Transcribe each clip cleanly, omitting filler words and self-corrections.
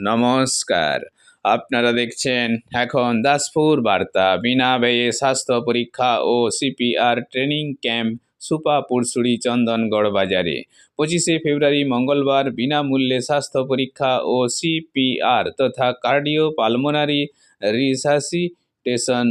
নমস্কার, আপনারা দেখছেন এখন দাসপুর বার্তা। বিনা ব্যয়ে স্বাস্থ্য পরীক্ষা ও সিপিআর ট্রেনিং ক্যাম্প সুপা পুরসুড়ি চন্দনগড় বাজারে 25শে ফেব্রুয়ারি মঙ্গলবার বিনামূল্যে স্বাস্থ্য পরীক্ষা ও সিপিআর তথা কার্ডিও পালমোনারি রিসাসিটেশন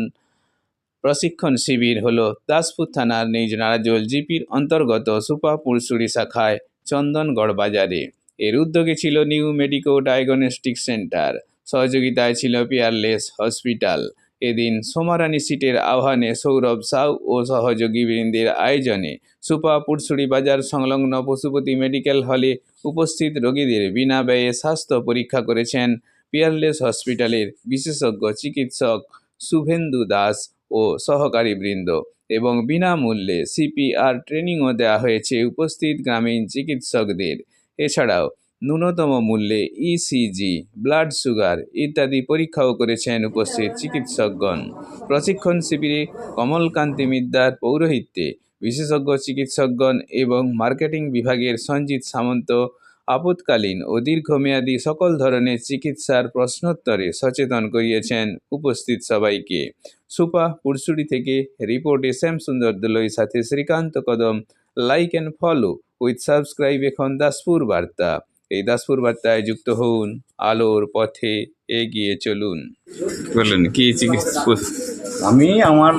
প্রশিক্ষণ শিবির হলো দাসপুর থানার নিজ নারাজল জিপির অন্তর্গত সুপা পুরসুড়ি শাখায় চন্দনগড় বাজারে। এর উদ্যোগে ছিল নিউ মেডিকো ডায়াগনস্টিক সেন্টার, সহযোগিতায় ছিল পিয়ারলেস হসপিটাল। এদিন সোমারানি সিটের আহ্বানে সৌরভ সাউ ও সহযোগী বৃন্দের আয়োজনে সুপা পুরসুড়ি বাজার সংলগ্ন পশুপতি মেডিকেল হলে উপস্থিত রোগীদের বিনা ব্যয়ে স্বাস্থ্য পরীক্ষা করেছেন পিয়ারলেস হসপিটালের বিশেষজ্ঞ চিকিৎসক শুভেন্দু দাস ও সহকারী বৃন্দ, এবং বিনামূল্যে সিপিআর ট্রেনিংও দেওয়া হয়েছে উপস্থিত গ্রামীণ চিকিৎসকদের। এছাড়াও ন্যূনতম মূল্যে ইসিজি, ব্লাড সুগার ইত্যাদি পরীক্ষাও করেছেন উপস্থিত চিকিৎসকগণ। প্রশিক্ষণ শিবিরে কমলকান্তি মিদ্দার পৌরোহিত্যে বিশেষজ্ঞ চিকিৎসকগণ এবং মার্কেটিং বিভাগের সঞ্জিত সামন্ত আপৎকালীন ও দীর্ঘমেয়াদী সকল ধরনের চিকিৎসার প্রশ্নোত্তরে সচেতন করিয়েছেন উপস্থিত সবাইকে। সুপা পুরসুড়ি থেকে রিপোর্টে শ্যামসুন্দর দোলইর সাথে শ্রীকান্ত কদম। Like and follow with subscribe এখন দাসপুর বার্তা। এই দাসপুর বার্তায় যুক্ত হন, আলোর পথে এগিয়ে চলুন। বলুন কি চিকিৎসা? আমি আমার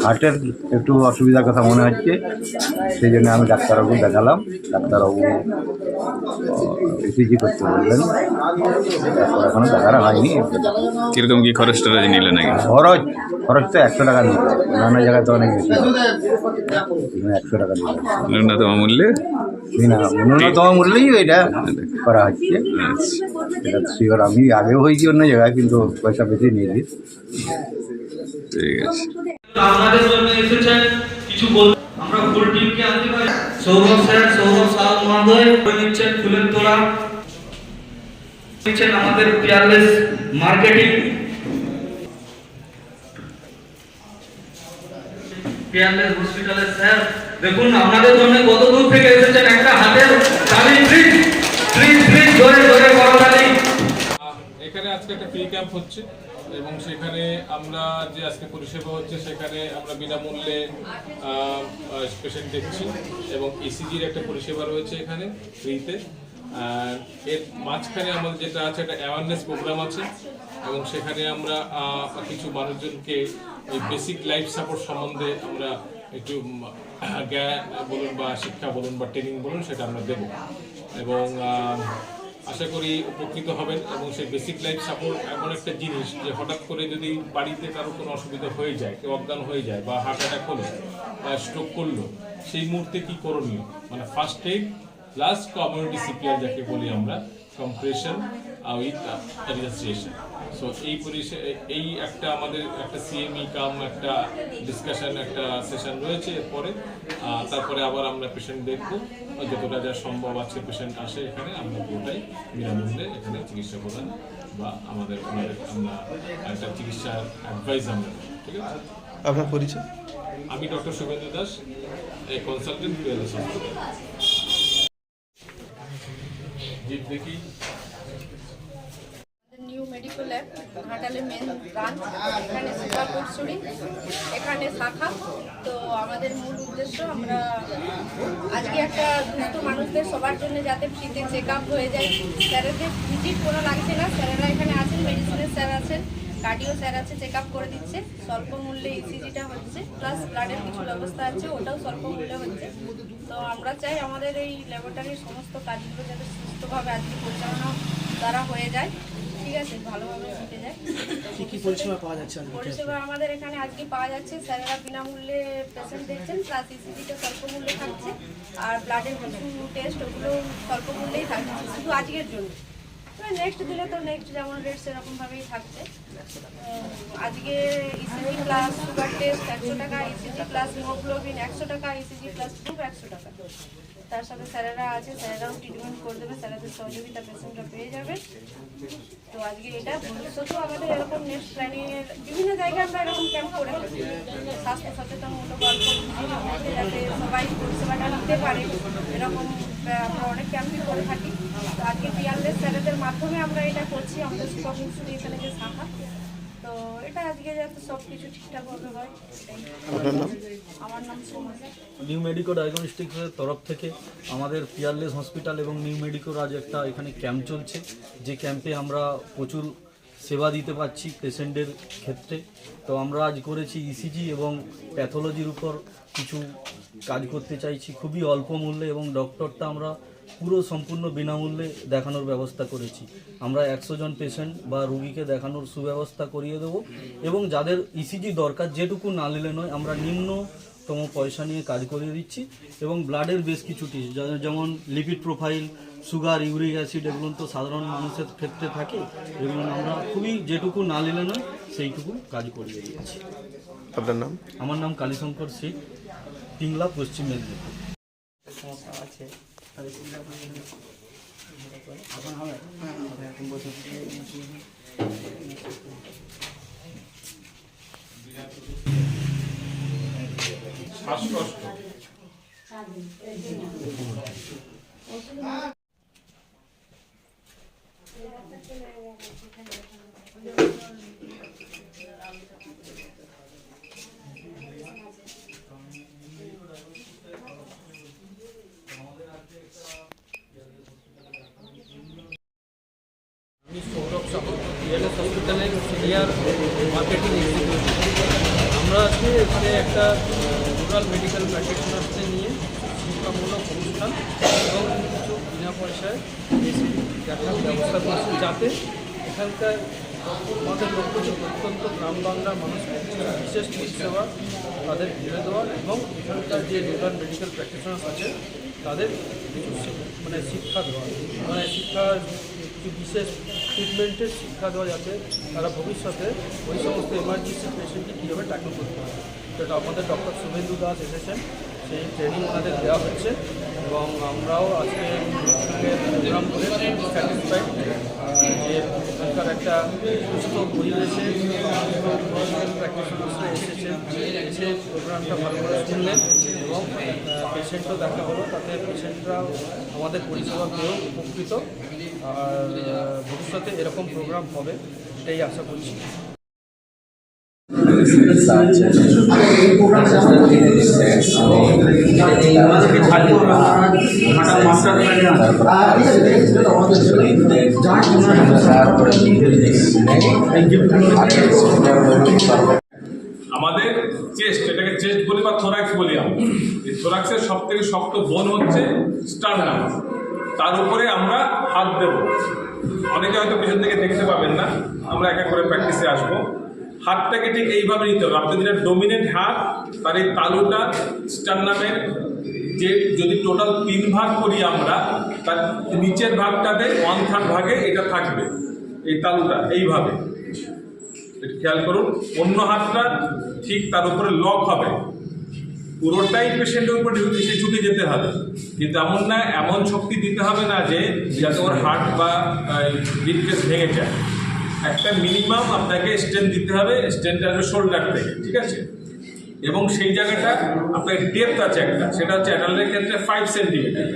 হার্টের একটু অসুবিধার কথা মনে হচ্ছে, সেই জন্য আমি ডাক্তারবাবু দেখালাম। ডাক্তারবাবু ইসিজি করতে বললেন, এখনো দেখানো হয়নি। কিরকম কি খরচ টরচ নিলেন নাকি? খরচ তো 100 টাকা নিল, অন্যান্য জায়গায় তো অনেক বেশি। 100 টাকা নিল ন্যূনতম মূল্যে, ন্যূনতম মূল্যেই এটা করা হচ্ছে। এটা শিওর, আমি আগেও হয়েছি অন্য জায়গায়, কিন্তু পয়সা বেশি নিয়েছি। ঠিক আছে। আমাদের জন্য এসেছেন কিছু আমরা ফুল টিমকে আনতে পারি। সৌরভ স্যার, সৌরভ সাউ মহোদয় নিচ্ছেন ফুলের তোড়া, নিচ্ছেন আমাদের পিয়ারলেস মার্কেটিং, পিয়ারলেস হসপিটালের স্যার। দেখুন আপনাদের জন্য কত দূর থেকে এসেছেন, একটা হাতের তালি প্লিজ প্লিজ প্লিজ, জোরে জোরে বড় তালি। এখানে আজকে একটা ফ্রি ক্যাম্প হচ্ছে এবং সেখানে আমরা যে আজকে পরিষেবা হচ্ছে সেখানে আমরা বিনামূল্যে পেশেন্ট দেখছি এবং ইসিজির একটা পরিষেবা রয়েছে এখানে ফ্রিতে। এর মাঝখানে আমাদের যেটা আছে একটা অ্যাওয়ারনেস প্রোগ্রাম আছে এবং সেখানে আমরা কিছু মানুষজনকে এই বেসিক লাইফ সাপোর্ট সম্বন্ধে আমরা একটু জ্ঞান বলুন বা শিক্ষা বলুন বা ট্রেনিং বলুন সেটা আমরা দেব এবং আশা করি উপকৃত হবেন। এবং সেই বেসিক লাইফ সাপোর্ট এমন একটা জিনিস যে হঠাৎ করে যদি বাড়িতে কারো কোনো অসুবিধা হয়ে যায়, কেউ অজ্ঞান হয়ে যায় বা হার্ট অ্যাটাক হলো বা স্ট্রোক করলো, সেই মুহূর্তে কী করণীয়, মানে first aid plus community CPR যাকে বলি আমরা, কম্প্রেশন উইথ রিসাসিটেশন। সো এই একটা আমাদের একটা সিএমই কাম একটা ডিসকাশন, একটা সেশন রয়েছে। এরপরে তারপরে আবার আমরা পেশেন্ট দেখবো, যতটা যা সম্ভব আছে পেশেন্ট আসে এখানে আমরা পুরোটাই বিনামূল্যে এখানে চিকিৎসা প্রদান বা আমাদের আমরা একটা চিকিৎসার অ্যাডভাইস আমরা। ঠিক আছে, আপনার পরিচয়? আমি doctor Subhendu Das, consultant Peerless hospital. দেখি নিউ মেডিকো ল্যাব ঘাটালে মেন ব্রাঞ্চ, এখানে সুপা পুরসুড়ি, এখানে শাখা। তো আমাদের মূল উদ্দেশ্য আমরা আজকে একটা দুস্থ মানুষদের সবার জন্য যাতে ফ্রিতে চেক আপ হয়ে যায়। স্যারেদের ভিজিট কোনো লাগছে না, স্যারেরা এখানে আছেন, মেডিসিনের স্যার আছেন, কার্ডিও স্যার আছে, চেক আপ করে দিচ্ছে। স্বল্প মূল্যে ইসিজিটা হচ্ছে, প্লাস ব্লাডের কিছু ব্যবস্থা আছে, ওটাও স্বল্প মূল্যে হচ্ছে। তো আমরা চাই আমাদের এই ল্যাবরেটরির সমস্ত কাজগুলো যাতে সুস্থভাবে আজকে পরিচালনা দ্বারা হয়ে যায়, ঠিক আছে, ভালোভাবে হেঁটে যায়। কি পরিষেবা পাওয়া যাচ্ছে? পরিষেবা আমাদের এখানে আজকে পাওয়া যাচ্ছে, স্যারেরা বিনামূল্যে পেশেন্ট দেখছেন, প্লাস ইসিজিটা স্বল্প মূল্যে থাকছে, আর ব্লাডের কিছু টেস্ট ওগুলো স্বল্প মূল্যেই থাকছে শুধু আজকের জন্য। নেক্সট দিলে তো নেক্সট যেমন রেট সেরকমভাবেই থাকছে। আজকে ইসিজি প্লাস সুগার টেস্ট 100 টাকা, ইসিজি প্লাস হিমোগ্লোবিন 100 টাকা, ইসিজি প্লাস টুব 100 টাকা। তার সাথে স্যারেরা আছে, স্যারেরাও ট্রিটমেন্ট করে দেবে, স্যারেদের সহযোগিতা পেশেন্টরা পেয়ে যাবে। তো আজকে এটা ভবিষ্যতেও আমাদের এরকম নেক্সট প্ল্যানিংয়ের বিভিন্ন জায়গায় আমরা এরকম ক্যাম্প করে থাকি, স্বাস্থ্য সচেতনমূলক গল্প যাতে সবাই পরিষেবাটা দিতে পারে এরকম আমরা অনেক ক্যাম্পই করে থাকি। তো আজকে পিয়ারলেস স্যারেদের মাধ্যমে আমরা এটা করছি, আমাদের সুপার পরশুরি এখানে যে শাখা, তো এটা আজকে যাতে সব কিছু ঠিকঠাকভাবে হয় এটাই। আপনার নাম? আমার নাম সোমা। নিউ মেডিকো ডায়াগনস্টিক্সের তরফ থেকে আমাদের পিয়ারলেস হসপিটাল এবং নিউ মেডিকোর আজ একটা এখানে ক্যাম্প চলছে, যে ক্যাম্পে আমরা প্রচুর সেবা দিতে পারছি পেশেন্টের ক্ষেত্রে। তো আমরা আজ করেছি ইসিজি এবং প্যাথোলজির উপর কিছু কাজ করতে চাইছি খুবই অল্প মূল্যে, এবং ডক্টরটা আমরা পুরো সম্পূর্ণ বিনামূল্যে দেখানোর ব্যবস্থা করেছি। আমরা 100 জন পেশেন্ট বা রুগীকে দেখানোর সুব্যবস্থা করিয়ে দেবো, এবং যাদের ইসিজি দরকার যেটুকু না নিলে নয় আমরা নিম্নতম পয়সা নিয়ে কাজ করিয়ে দিচ্ছি। এবং ব্লাডের বেশ কিছু টেস্ট যেমন lipid profile, sugar, uric acid, এগুলো তো সাধারণ মানুষের ক্ষেত্রে থাকে, এগুলো আমরা খুবই যেটুকু না নিলে নয় সেইটুকু কাজ করিয়ে দিচ্ছি। আপনার নাম? আমার নাম কালীশঙ্কর সিং, পিংলা, পশ্চিম মেদিনীপুর। শ্বাসকষ্ট, আমি সৌরভ সামন্ত, পিয়ারলেস হসপিটালের সিনিয়র মার্কেটিং এক্সিকিউটিভ। আমরা আজকে এখানে একটা রুরাল মেডিকেল প্র্যাকটিশনার্সদের নিয়ে শিক্ষামূলক অনুষ্ঠান এবং কিছু বিনা পয়সায় এসে দেখার ব্যবস্থা করছি, যাতে এখানকার আমাদের লক্ষ্য যে প্রত্যন্ত গ্রাম বাংলার মানুষকে বিশেষ পরিষেবা তাদের তুলে দেওয়া, এবং এখানকার যে রুরাল মেডিকেল প্র্যাকটিশনার্স আছে তাদের কিছু শিক্ষা দেওয়া, শিক্ষার কিছু বিশেষ ট্রিটমেন্টের শিক্ষা দেওয়া, যাতে তারা ভবিষ্যতে ওই সমস্ত এমার্জেন্সি পেশেন্টকে কীভাবে ট্যাকল করতে হবে। সেটা আমাদের ডক্টর শুভেন্দু দাস এসেছেন, সেই ট্রেনিং ওনাদের দেওয়া হচ্ছে, এবং আমরাও আজকে প্রোগ্রাম করে স্যাটিসফাইড যে এখানকার একটা সুস্থ পরিবেশে প্র্যাকটিশনার্সরা এসেছেন, এসে প্রোগ্রামটা ভালো করে শুনলেন, এবং পেশেন্টও দেখা হলো, তাতে পেশেন্টরা আমাদের পরিষেবা পেয়েও উপকৃত। আর ভবিষ্যতে এরকম প্রোগ্রাম হবে এটাই আশা করছি। আমাদের চেস্ট, এটাকে চেস্ট বলি বা থোরাক্স বলি আমরা। এই থোরাক্সের সব থেকে শক্ত বোন হচ্ছে স্টার্নাম, তার উপরে আমরা হাত দেব। অনেকে হয়তো পিছন থেকে দেখতে পাবেন না, আমরা এক এক করে প্র্যাকটিসে আসবো। হাতটাকে ঠিক এইভাবে নিতে হবে, আপনার যেটা ডোমিনেন্ট হাত, তার এই তালুটা স্টার্নামের যে যদি টোটাল 3 ভাগ করি আমরা, তার নিচের ভাগটাতে 1/3 ভাগে এটা থাকবে, এই তালুটা এইভাবে খেয়াল করুন। অন্য হাতটা ঠিক তার উপরে লক হবে, পুরোটাই পেশেন্টের উপর এসে ঝুঁকে যেতে হবে, কিন্তু এমন না, এমন শক্তি দিতে হবে না যে যাতে ওর হার্ট বা ব্রিফকেস ভেঙে যায়। একটা মিনিমাম আপনাকে স্ট্রেন দিতে হবে, স্ট্রেনটা আসবে শোল্ডার থেকে, ঠিক আছে? এবং সেই জায়গাটা আপনার ডেপথ আছে একটা, সেটা হচ্ছে অ্যাডাল্টের ক্ষেত্রে 5 সেন্টিমিটার।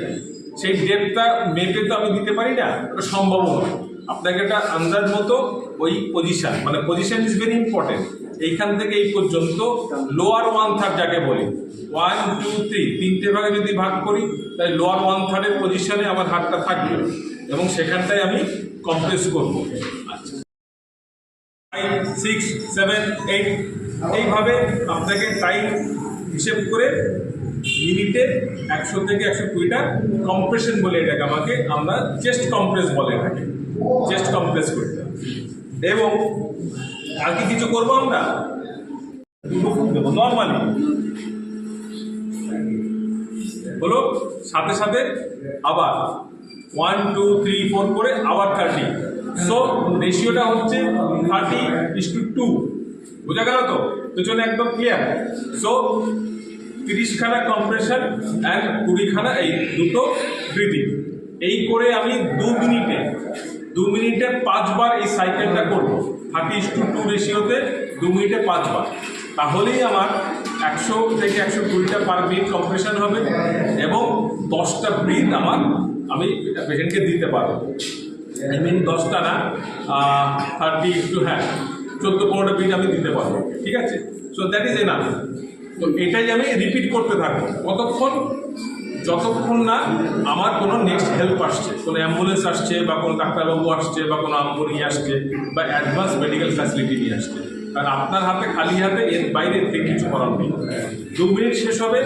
সেই ডেপথটা মেপে তো আমি দিতে পারি না, ওটা সম্ভব নয়। আপনাকে একটা আন্দাজ মতো ওই পজিশন, মানে পজিশন ইজ ভেরি ইম্পর্টেন্ট। এইখান থেকে এই পর্যন্ত লোয়ার 1/3 যাকে বলি, 1, 2, 3 তিনটে ভাগে যদি ভাগ করি, তাই লোয়ার 1/3 পজিশনে আমার হাতটা থাকবে, এবং সেখানটায় আমি কম্প্রেস করবো। আচ্ছা, 5, 6, 7, 8 এইভাবে আপনাকে টাইম হিসেব করে মিনিটে 100 থেকে 120টা কম্প্রেশন বলে এটাকে, আমাকে আমরা চেস্ট কম্প্রেস বলে এটাকে, চেস্ট কম্প্রেস করতে। এবং আর কি কিছু করবো আমরা, দেবো নর্মালি হলো, সাথে সাথে আবার 1, 2, 3, 4 করে আবার 30। সো রেশিওটা হচ্ছে 30:2। বোঝা গেল তো? দুজনে একদম ক্লিয়ার। সো 30খানা কম্প্রেশন অ্যান্ড 20খানা এই দুটো ব্রিদিং, এই করে আমি 2 মিনিটে 5 বার এই সাইকেলটা করবো। 30:2 রেশিওতে 2 মিনিটে 5 বার, তাহলেই আমার 100 থেকে 120টা পার মিনিট কম্প্রেশন হবে, এবং 10টা ব্রিথ আমি পেশেন্টকে দিতে পারবো। আই মিন 10টা না, 30 একটু, হ্যাঁ 14-15টা ব্রিথ আমি দিতে পারবো, ঠিক আছে। So that is enough. তো এটাই আমি রিপিট করতে থাকবো যতক্ষণ না আমার কোনো নেক্সট হেল্প আসছে, কোনো অ্যাম্বুলেন্স আসছে বা কোনো ডাক্তারবাবু আসছে বা কোনো আম্বুনি আসছে বা অ্যাডভান্স মেডিকেল ফ্যাসিলিটি নিয়ে আসছে। কারণ আপনার হাতে খালি হাতে এর বাইরে থেকে কিছু করার নেই। 2 মিনিট শেষ হবে,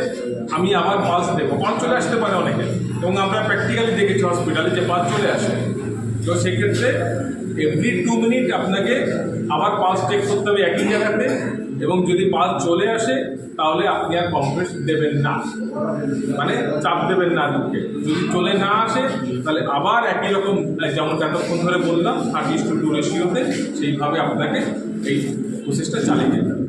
আমি আবার পালস দেবো, পালস চলে আসতে পারে অনেকে, এবং আমরা প্র্যাকটিক্যালি দেখেছি হসপিটালে যে পালস চলে আসে। তো সেক্ষেত্রে এভরি 2 মিনিট আপনাকে আবার পালস চেক করতে হবে একই জায়গাতে, এবং যদি পালস চলে আসে তাহলে আপনি আর কমপ্রেস দেবেন না, মানে চাপ দেবেন না দুধকে। যদি চলে না আসে তাহলে আবার একই রকম যেমনটা এতক্ষণ ধরে বললাম 30:2 রেশিওতে সেইভাবে আপনাকে এই প্রসেসটা চালিয়ে যেতে হবে।